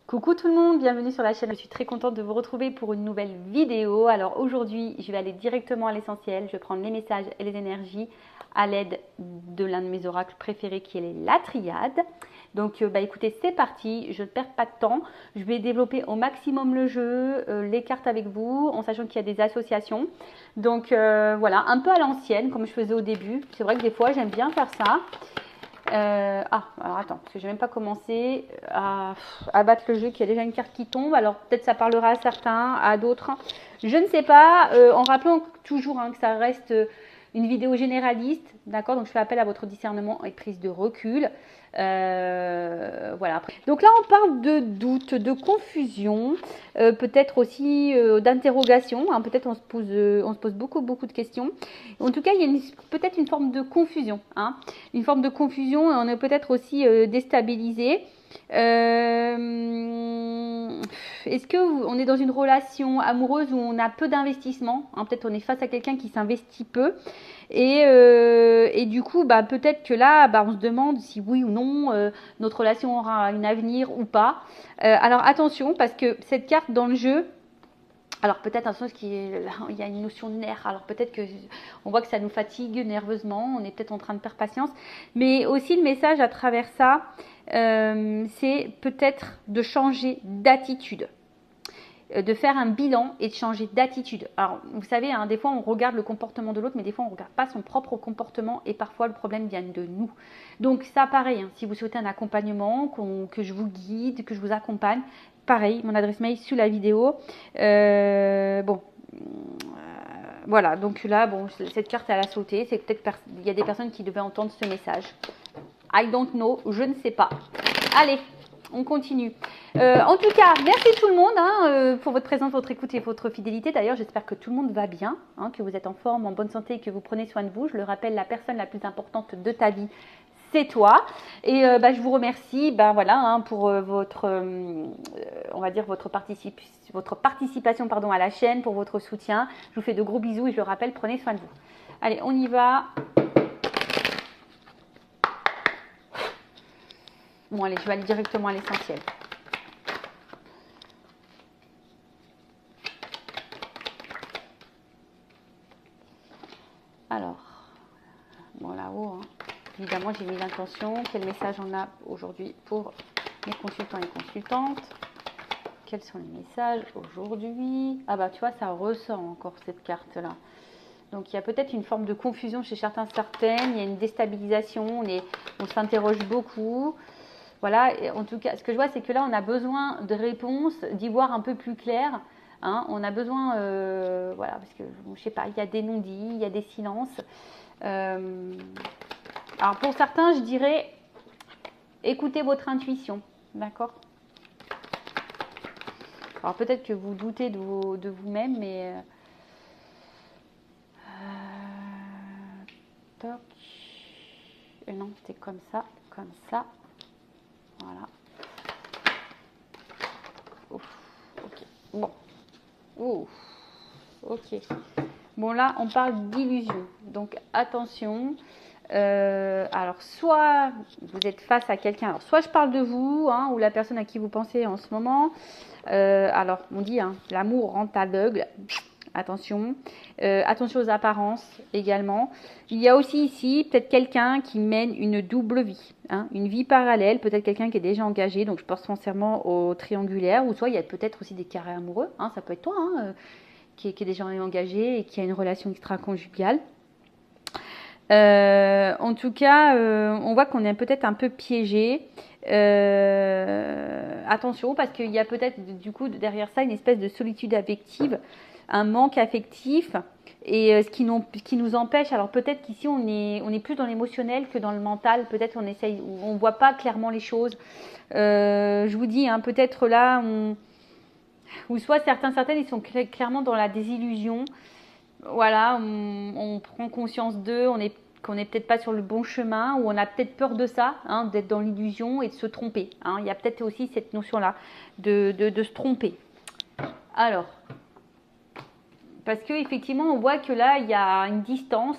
Coucou tout le monde, bienvenue sur la chaîne. Je suis très contente de vous retrouver pour une nouvelle vidéo. Alors aujourd'hui, je vais aller directement à l'essentiel. Je vais prendre les messages et les énergies à l'aide de l'un de mes oracles préférés qui est la triade. Donc écoutez, c'est parti, je ne perds pas de temps. Je vais développer au maximum le jeu, les cartes avec vous, en sachant qu'il y a des associations. Donc voilà, un peu à l'ancienne, comme je faisais au début. C'est vrai que des fois, j'aime bien faire ça. Alors attends, parce que j'ai même pas commencé à battre le jeu, qu'il y a déjà une carte qui tombe. Alors peut-être ça parlera à certains, à d'autres. Je ne sais pas. En rappelant toujours que ça reste une vidéo généraliste, d'accord. Donc je fais appel à votre discernement et prise de recul. Voilà. Donc là, on parle de doute, de confusion, peut-être aussi d'interrogation. Peut-être on se pose beaucoup de questions. En tout cas, il y a peut-être une forme de confusion. Une forme de confusion et on est peut-être aussi déstabilisé. Est-ce qu'on est dans une relation amoureuse où on a peu d'investissement, peut-être on est face à quelqu'un qui s'investit peu et du coup peut-être que là on se demande si oui ou non notre relation aura un avenir ou pas. Alors attention, parce que cette carte dans le jeu, alors peut-être un sens il y a une notion de nerf, alors peut-être que on voit que ça nous fatigue nerveusement, on est peut-être en train de perdre patience, mais aussi le message à travers ça, c'est peut-être de changer d'attitude, de faire un bilan et de changer d'attitude. Alors vous savez, des fois on regarde le comportement de l'autre, mais des fois on ne regarde pas son propre comportement et parfois le problème vient de nous. Donc ça pareil, si vous souhaitez un accompagnement, que je vous guide, que je vous accompagne, pareil, mon adresse mail sous la vidéo. Voilà, donc là, cette carte elle a sauté, c'est peut-être il y a des personnes qui devaient entendre ce message. I don't know, je ne sais pas. Allez, on continue. En tout cas, merci tout le monde pour votre présence, votre écoute et votre fidélité. D'ailleurs, j'espère que tout le monde va bien, que vous êtes en forme, en bonne santé et que vous prenez soin de vous. Je le rappelle, la personne la plus importante de ta vie, c'est toi. Et je vous remercie pour votre, on va dire votre participation à la chaîne, pour votre soutien. Je vous fais de gros bisous et je le rappelle, prenez soin de vous. Allez, on y va. Bon, allez, je vais aller directement à l'essentiel. Alors, là-haut, évidemment, j'ai mis l'intention. Quel message on a aujourd'hui pour mes consultants et consultantes? Quels sont les messages aujourd'hui? Tu vois, ça ressort encore cette carte-là. Donc, il y a peut-être une forme de confusion chez certaines. Il y a une déstabilisation. On s'interroge beaucoup. Voilà, et en tout cas, ce que je vois, c'est que là, on a besoin de réponses, d'y voir un peu plus clair. On a besoin, parce que, je sais pas, il y a des non-dits, il y a des silences. Alors, pour certains, je dirais, écoutez votre intuition, d'accord? Alors, peut-être que vous doutez de vous-même, mais... toc. Non, c'était comme ça, comme ça. Voilà. Ouf, ok. Bon. Ouf, ok. Bon, là, on parle d'illusion. Donc, attention. Alors, soit vous êtes face à quelqu'un. Alors, soit je parle de vous, ou la personne à qui vous pensez en ce moment. Alors, on dit, l'amour rend aveugle. Attention. Attention aux apparences également. Il y a aussi ici peut-être quelqu'un qui mène une double vie, une vie parallèle, peut-être quelqu'un qui est déjà engagé, donc je pense sincèrement au triangulaire, ou soit il y a peut-être aussi des carrés amoureux, ça peut être toi qui est déjà engagé et qui a une relation extra-conjugale. En tout cas, on voit qu'on est peut-être un peu piégé. Attention, parce qu'il y a peut-être du coup derrière ça une espèce de solitude affective, un manque affectif, et ce qui nous empêche. Alors peut-être qu'ici on est plus dans l'émotionnel que dans le mental. Peut-être on voit pas clairement les choses. Je vous dis, peut-être là, ou soit certaines ils sont clairement dans la désillusion. Voilà, on prend conscience d'eux, qu'on n'est peut-être pas sur le bon chemin, ou on a peut-être peur de ça, d'être dans l'illusion et de se tromper. Il y a peut-être aussi cette notion-là de se tromper. Alors, parce qu'effectivement, on voit que là, il y a une distance.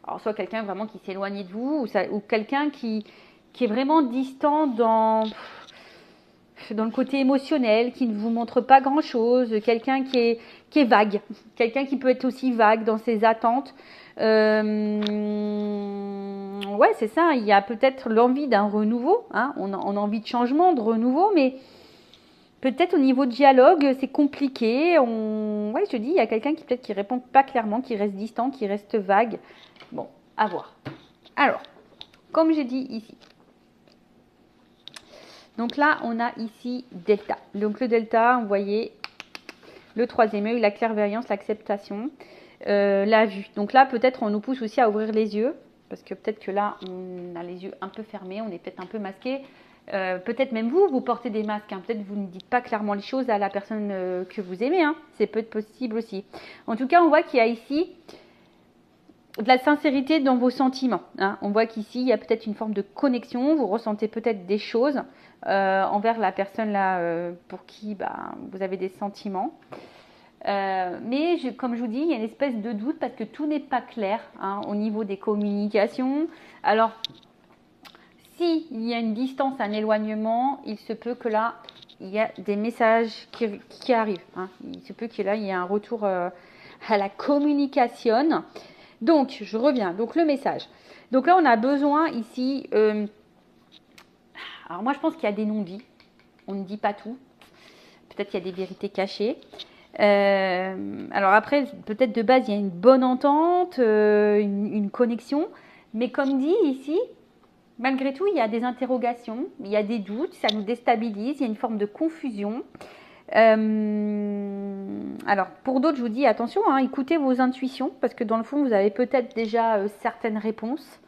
Alors, soit quelqu'un vraiment qui s'éloigne de vous, ou quelqu'un qui est vraiment distant dans... dans le côté émotionnel, qui ne vous montre pas grand-chose, quelqu'un qui est vague, quelqu'un qui peut être aussi vague dans ses attentes. Ouais, c'est ça, il y a peut-être l'envie d'un renouveau, hein, on a envie de changement, de renouveau, mais peut-être au niveau de dialogue, c'est compliqué. Ouais, je te dis, il y a quelqu'un qui peut-être qui répond pas clairement, qui reste distant, qui reste vague. Bon, à voir. Alors, comme j'ai dit ici, donc là, on a ici delta. Donc le delta, vous voyez, le troisième œil, la clairvoyance, l'acceptation, la vue. Donc là, peut-être on nous pousse aussi à ouvrir les yeux, parce que peut-être que là, on a les yeux un peu fermés, on est peut-être un peu masqué. Peut-être même vous portez des masques. Hein. Peut-être vous ne dites pas clairement les choses à la personne que vous aimez. Hein. C'est peut-être possible aussi. En tout cas, on voit qu'il y a ici de la sincérité dans vos sentiments. Hein. On voit qu'ici, il y a peut-être une forme de connexion. Vous ressentez peut-être des choses envers la personne là pour qui vous avez des sentiments. Mais comme je vous dis, il y a une espèce de doute parce que tout n'est pas clair hein, au niveau des communications. Alors, s'il y a une distance, un éloignement, il se peut que là, il y a des messages qui arrivent. Hein. Il se peut que là, il y ait un retour à la communication. Donc, je reviens. Donc, le message. Donc là, on a besoin ici... alors, moi, je pense qu'il y a des non-dits. On ne dit pas tout. Peut-être qu'il y a des vérités cachées. Alors après, peut-être de base, il y a une bonne entente, une connexion. Mais comme dit ici, malgré tout, il y a des interrogations, il y a des doutes, ça nous déstabilise, il y a une forme de confusion. Alors, pour d'autres, je vous dis attention, hein, écoutez vos intuitions, parce que dans le fond, vous avez peut-être déjà certaines réponses.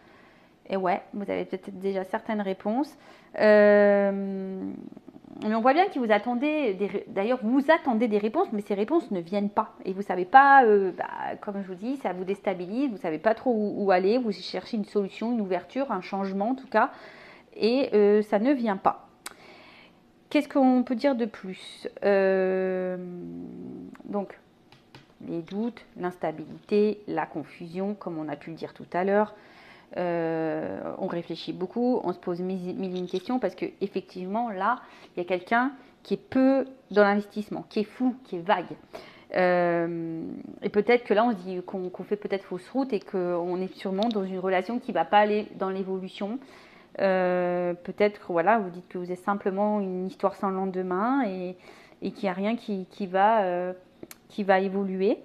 Et ouais, vous avez peut-être déjà certaines réponses. Mais on voit bien que vous attendez, d'ailleurs vous attendez des réponses, mais ces réponses ne viennent pas. Et vous ne savez pas, comme je vous dis, ça vous déstabilise, vous ne savez pas trop où aller, vous cherchez une solution, une ouverture, un changement en tout cas, et ça ne vient pas. Qu'est-ce qu'on peut dire de plus Donc, les doutes, l'instabilité, la confusion, comme on a pu le dire tout à l'heure. On réfléchit beaucoup, on se pose mille une questions parce que effectivement là il y a quelqu'un qui est peu dans l'investissement, qui est flou, qui est vague. Et peut-être que là on se dit qu'on fait peut-être fausse route et qu'on est sûrement dans une relation qui ne va pas aller dans l'évolution. Peut-être voilà, vous dites que vous êtes simplement une histoire sans lendemain et qu'il n'y a rien qui va évoluer.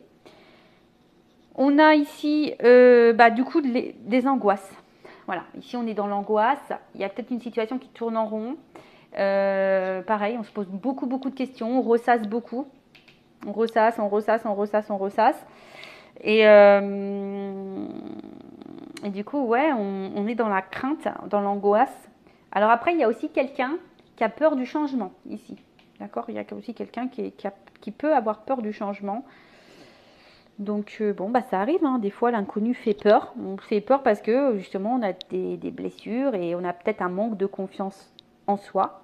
On a ici, du coup, des angoisses. Voilà, ici on est dans l'angoisse. Il y a peut-être une situation qui tourne en rond. Pareil, on se pose beaucoup de questions. On ressasse beaucoup. On ressasse. Et du coup, ouais, on est dans la crainte, dans l'angoisse. Alors après, il y a aussi quelqu'un qui a peur du changement ici. D'accord ? Il y a aussi quelqu'un qui peut avoir peur du changement. Donc ça arrive, hein. Des fois l'inconnu fait peur. On fait peur parce que justement on a des blessures et on a peut-être un manque de confiance en soi.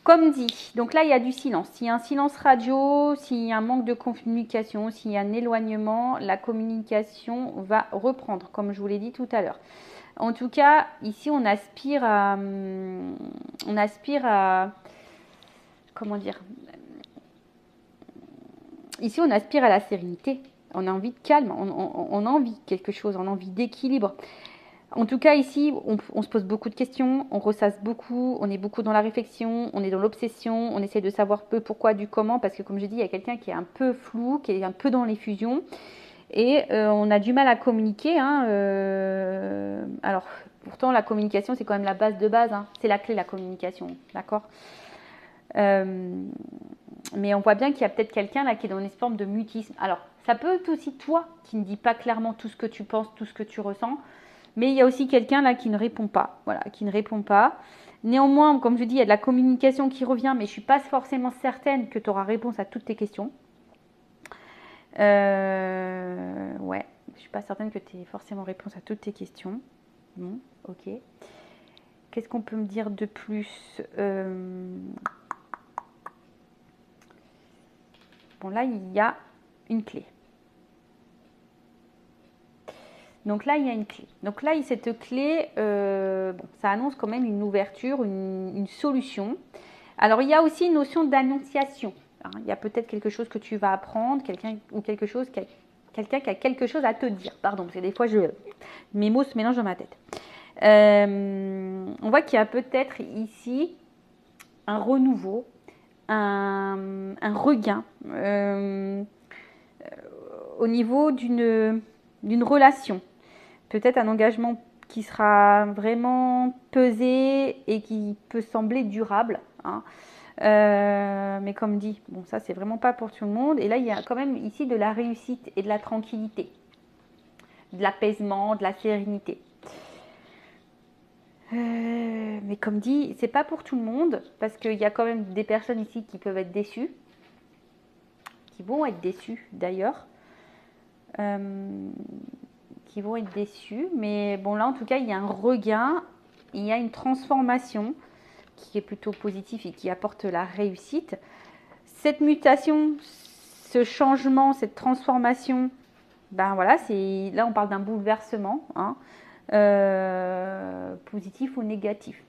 Comme dit, donc là il y a du silence. S'il y a un silence radio, s'il y a un manque de communication, s'il y a un éloignement, la communication va reprendre, comme je vous l'ai dit tout à l'heure. En tout cas, ici on aspire à comment dire ? Ici, on aspire à la sérénité, on a envie de calme, on a envie de quelque chose, on a envie d'équilibre. En tout cas, ici, on se pose beaucoup de questions, on ressasse beaucoup, on est beaucoup dans la réflexion, on est dans l'obsession, on essaie de savoir peu pourquoi, du comment, parce que comme je dis, il y a quelqu'un qui est un peu flou, qui est un peu dans les fusions, et on a du mal à communiquer. Hein, alors, pourtant, la communication, c'est quand même la base de base, hein, c'est la clé, la communication, d'accord ? Mais on voit bien qu'il y a peut-être quelqu'un là qui est dans une forme de mutisme. Alors, ça peut être aussi toi qui ne dis pas clairement tout ce que tu penses, tout ce que tu ressens. Mais il y a aussi quelqu'un là qui ne répond pas. Voilà, qui ne répond pas. Néanmoins, comme je dis, il y a de la communication qui revient, mais je ne suis pas forcément certaine que tu auras réponse à toutes tes questions. Ouais, je ne suis pas certaine que tu aies forcément réponse à toutes tes questions. Bon, ok. Qu'est-ce qu'on peut me dire de plus Bon, là, il y a une clé. Donc là, il y a une clé. Donc là, cette clé, ça annonce quand même une ouverture, une solution. Alors, il y a aussi une notion d'annonciation. Hein. Il y a peut-être quelque chose que tu vas apprendre, quelqu'un qui a quelque chose à te dire. Pardon, parce que des fois, mes mots se mélangent dans ma tête. On voit qu'il y a peut-être ici un renouveau, un regain au niveau d'une relation. Peut-être un engagement qui sera vraiment pesé et qui peut sembler durable. Hein. Mais comme dit, bon, ça c'est vraiment pas pour tout le monde. Et là, il y a quand même ici de la réussite et de la tranquillité, de l'apaisement, de la sérénité. Mais comme dit, c'est pas pour tout le monde parce qu'il y a quand même des personnes ici qui peuvent être déçues, qui vont être déçues d'ailleurs, qui vont être déçues. Mais bon, là en tout cas, il y a un regain, il y a une transformation qui est plutôt positive et qui apporte la réussite. Cette mutation, ce changement, cette transformation, ben voilà, là on parle d'un bouleversement. Hein. Positif ou négatif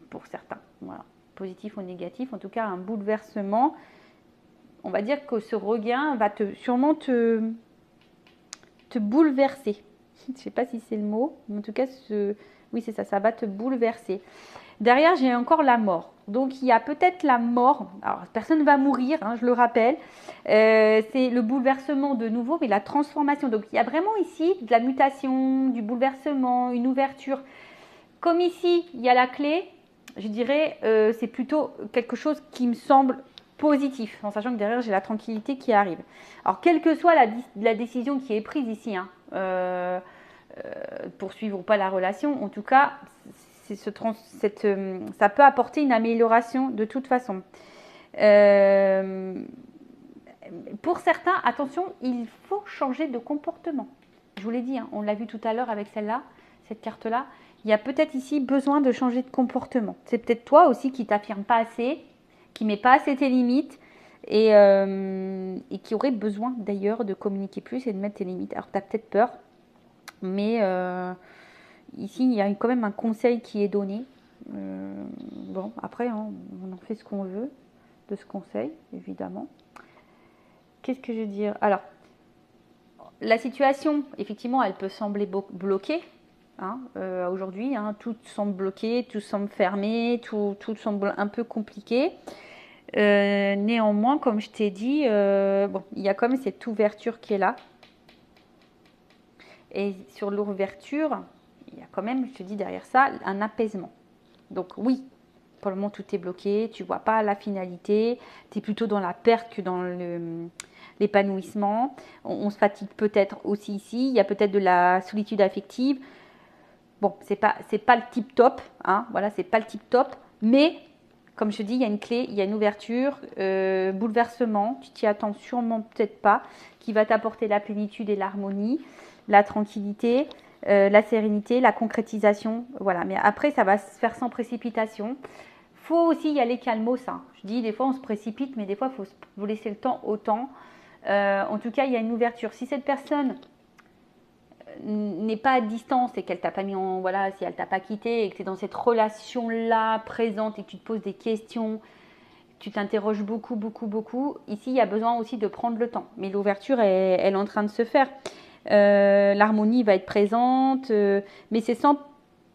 pour certains. Voilà. Positif ou négatif, en tout cas un bouleversement. On va dire que ce regain va sûrement te bouleverser. Je ne sais pas si c'est le mot, mais en tout cas, oui c'est ça, ça va te bouleverser. Derrière, j'ai encore la mort. Donc, il y a peut-être la mort. Alors, personne ne va mourir, hein, je le rappelle. C'est le bouleversement de nouveau, mais la transformation. Donc, il y a vraiment ici de la mutation, du bouleversement, une ouverture. Comme ici, il y a la clé, je dirais, c'est plutôt quelque chose qui me semble positif, en sachant que derrière, j'ai la tranquillité qui arrive. Alors, quelle que soit la décision qui est prise ici, hein, poursuivre ou pas la relation, en tout cas, ça peut apporter une amélioration de toute façon. Pour certains, attention, il faut changer de comportement. Je vous l'ai dit, hein, on l'a vu tout à l'heure avec celle-là, cette carte-là. Il y a peut-être ici besoin de changer de comportement. C'est peut-être toi aussi qui t'affirme pas assez, qui met pas assez tes limites et qui aurait besoin d'ailleurs de communiquer plus et de mettre tes limites. Alors tu as peut-être peur, mais ici, il y a quand même un conseil qui est donné. Bon, après, hein, on en fait ce qu'on veut de ce conseil, évidemment. Qu'est-ce que je veux dire? Alors, la situation, effectivement, elle peut sembler bloquée. Hein, aujourd'hui, hein, tout semble bloqué, tout semble fermé, tout semble un peu compliqué. Néanmoins, comme je t'ai dit, bon, il y a quand même cette ouverture qui est là. Et sur l'ouverture, il y a quand même, je te dis derrière ça, un apaisement. Donc oui, pour le moment tout est bloqué, tu ne vois pas la finalité, tu es plutôt dans la perte que dans l'épanouissement. On se fatigue peut-être aussi ici, il y a peut-être de la solitude affective. Bon, c'est pas le tip top, hein, voilà, c'est pas le tip top, mais comme je te dis, il y a une clé, il y a une ouverture, bouleversement, tu t'y attends sûrement peut-être pas, qui va t'apporter la plénitude et l'harmonie, la tranquillité, la sérénité, la concrétisation, voilà. Mais après, ça va se faire sans précipitation. Faut aussi y aller calmos, hein. Je dis, des fois, on se précipite, mais des fois, il faut laisser le temps au temps. En tout cas, il y a une ouverture. Si cette personne n'est pas à distance et qu'elle t'a pas mis en, voilà, si elle t'a pas quitté et que tu es dans cette relation-là présente et que tu te poses des questions, tu t'interroges beaucoup, ici, il y a besoin aussi de prendre le temps. Mais l'ouverture, elle est en train de se faire. L'harmonie va être présente, mais c'est sans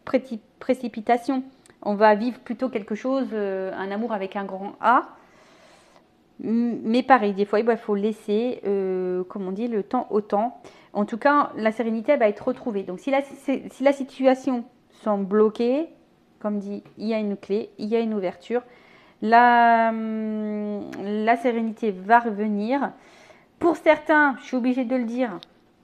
précipitation. On va vivre plutôt quelque chose, un amour avec un grand A. Mais pareil, des fois, il faut laisser, comme on dit, le temps au temps. En tout cas, la sérénité elle va être retrouvée. Donc, si la situation semble bloquée, comme dit, il y a une clé, il y a une ouverture. La sérénité va revenir. Pour certains, je suis obligée de le dire,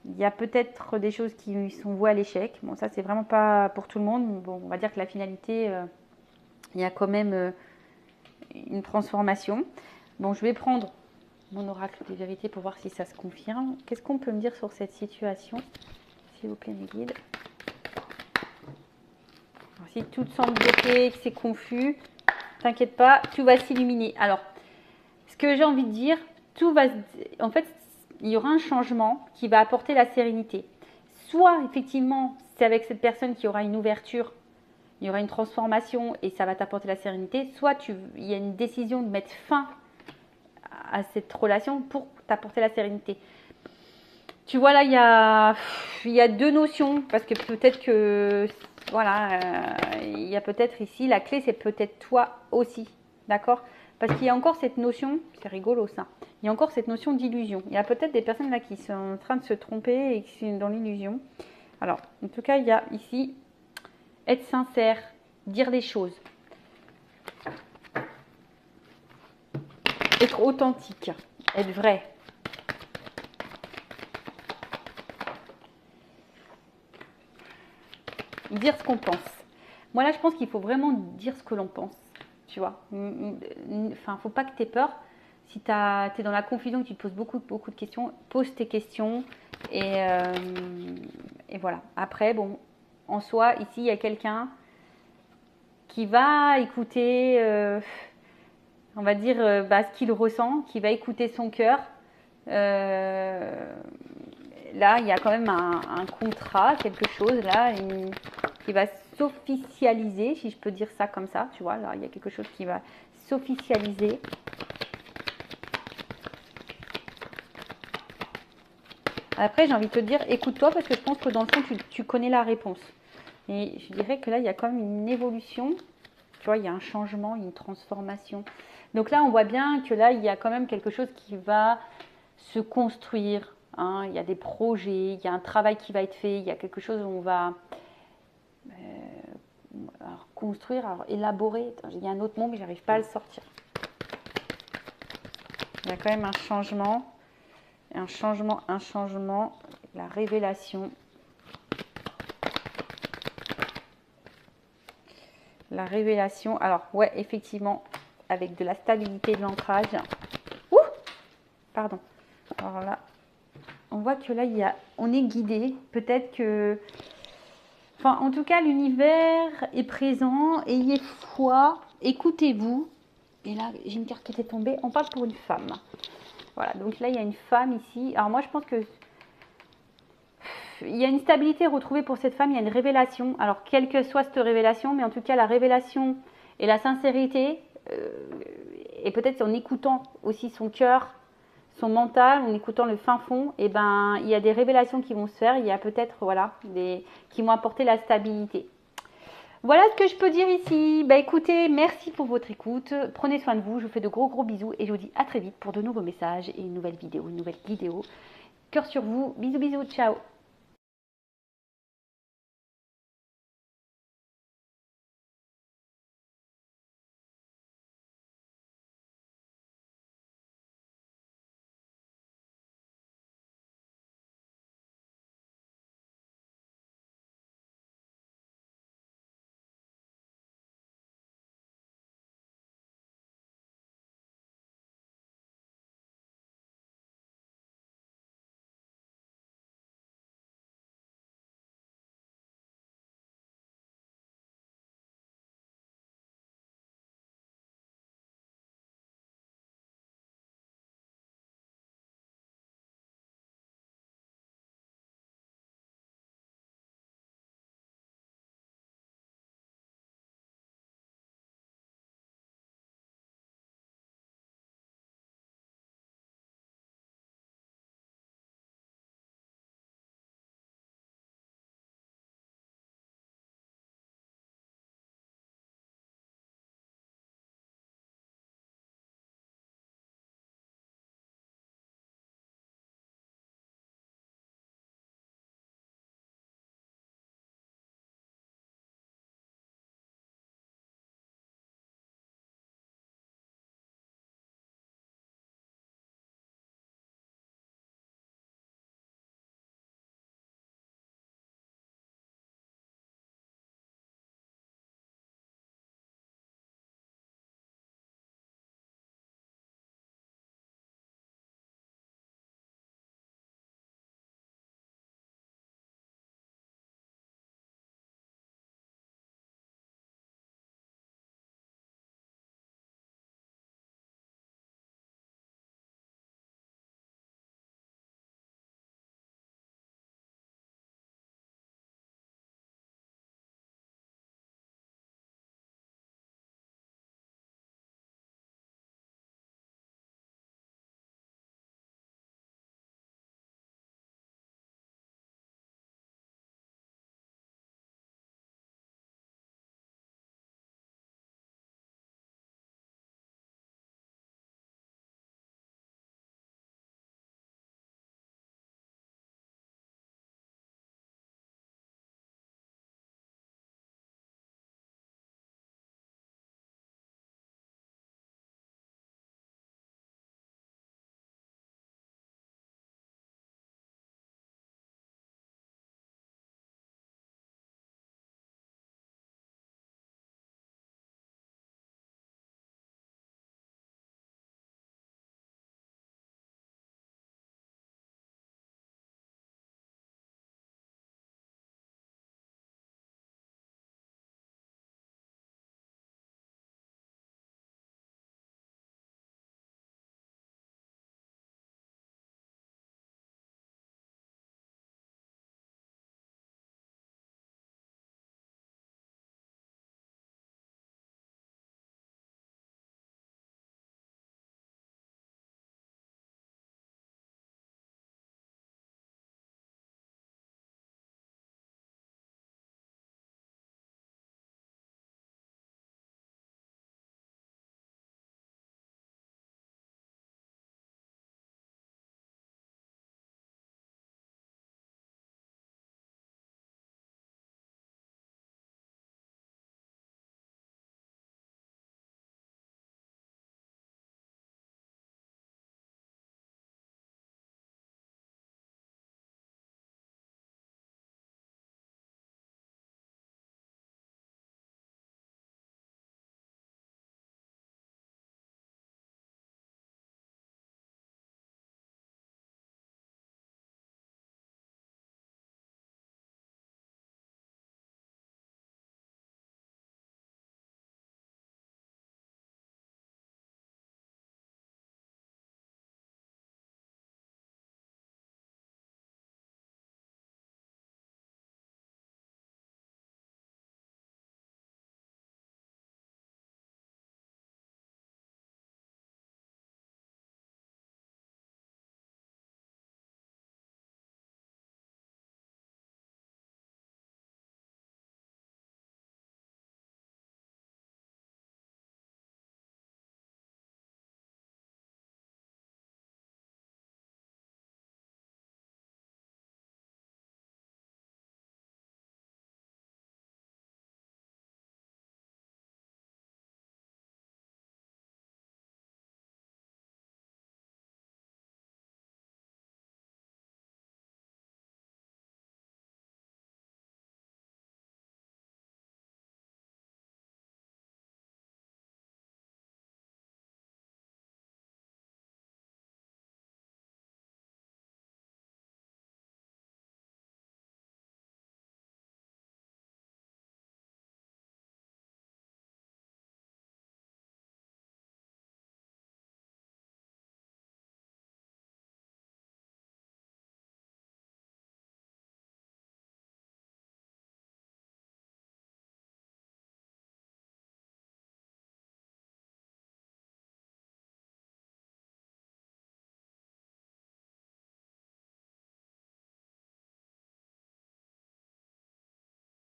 il y a peut-être des choses qui sont vouées à l'échec. Bon, ça, c'est vraiment pas pour tout le monde. Bon, on va dire que la finalité, il y a quand même une transformation. Bon, je vais prendre mon oracle des vérités pour voir si ça se confirme. Qu'est-ce qu'on peut me dire sur cette situation? S'il vous plaît, mes guides. Alors, si tout semble bloqué, que c'est confus, t'inquiète pas, tout va s'illuminer. Alors, ce que j'ai envie de dire, en fait, il y aura un changement qui va apporter la sérénité. Soit, effectivement, c'est avec cette personne qui aura une ouverture il y aura une transformation et ça va t'apporter la sérénité, soit il y a une décision de mettre fin à cette relation pour t'apporter la sérénité. Tu vois, là, il y a deux notions, parce que peut-être que, voilà, il y a peut-être ici, la clé, c'est peut-être toi aussi, d'accord? Parce qu'il y a encore cette notion, c'est rigolo ça, il y a encore cette notion d'illusion. Il y a peut-être des personnes là qui sont en train de se tromper et qui sont dans l'illusion. Alors, en tout cas, il y a ici, être sincère, dire les choses, être authentique, être vrai. Dire ce qu'on pense. Moi là, je pense qu'il faut vraiment dire ce que l'on pense, tu vois. Enfin, faut pas que tu aies peur. Si tu es dans la confusion, que tu te poses beaucoup de questions, pose tes questions et voilà. Après, bon, en soi, ici, il y a quelqu'un qui va écouter, on va dire, ce qu'il ressent, qui va écouter son cœur. Là, il y a quand même un contrat, quelque chose là, qui va s'officialiser, si je peux dire ça comme ça, tu vois, là, il y a quelque chose qui va s'officialiser. Après, j'ai envie de te dire, écoute-toi, parce que je pense que dans le fond, tu connais la réponse. Et je dirais que là, il y a quand même une évolution, tu vois, il y a un changement, une transformation. Donc là, on voit bien que là, il y a quand même quelque chose qui va se construire. Hein, il y a des projets, il y a un travail qui va être fait, il y a quelque chose où on va construire, alors élaborer. Il y a un autre mot, mais j'arrive pas à le sortir. Il y a quand même un changement, la révélation. La révélation, alors ouais, effectivement, avec de la stabilité, de l'ancrage. Ouh, pardon. Alors là, on voit que là, on est guidé. Peut-être que... Enfin, en tout cas, l'univers est présent. Ayez foi. Écoutez-vous. Et là, j'ai une carte qui est tombée. On parle pour une femme. Voilà, donc là, il y a une femme ici. Alors moi, je pense que... Il y a une stabilité retrouvée pour cette femme. Il y a une révélation. Alors, quelle que soit cette révélation, mais en tout cas, la révélation et la sincérité... et peut-être en écoutant aussi son cœur, son mental, en écoutant le fin fond, et ben il y a des révélations qui vont se faire, il y a peut-être voilà qui vont apporter la stabilité. Voilà ce que je peux dire ici. Bah écoutez, merci pour votre écoute, prenez soin de vous, je vous fais de gros bisous et je vous dis à très vite pour de nouveaux messages et une nouvelle vidéo, Cœur sur vous, bisous, ciao.